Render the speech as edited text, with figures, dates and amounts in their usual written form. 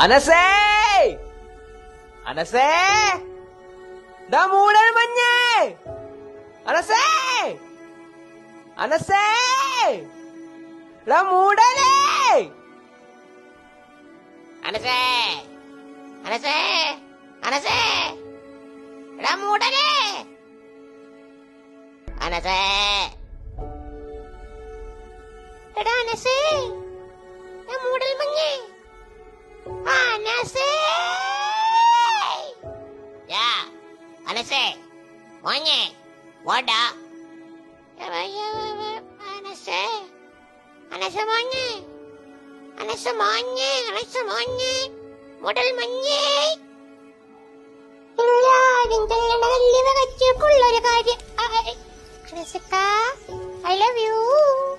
അനസേ അനസേ ദാ മൂടൽ മഞ്ഞേ അനസേ അനസേ ദാ മൂടലേ അനസേ അനസേ അനസേ ദാ മൂടലേ അനസേ എടാ അനസേ ദാ മൂടൽ മഞ്ഞേ Anaseee! Ya, Anaseee, moñe, wada. Anaseee, Anaseee moñe, Anaseee moñe, Anaseee moñe, modal moñe. എല്ലാരും ചെല്ലണതല്ലേ വകച്ചുള്ളൊരു കാര്യം. Anaseeka, I love you.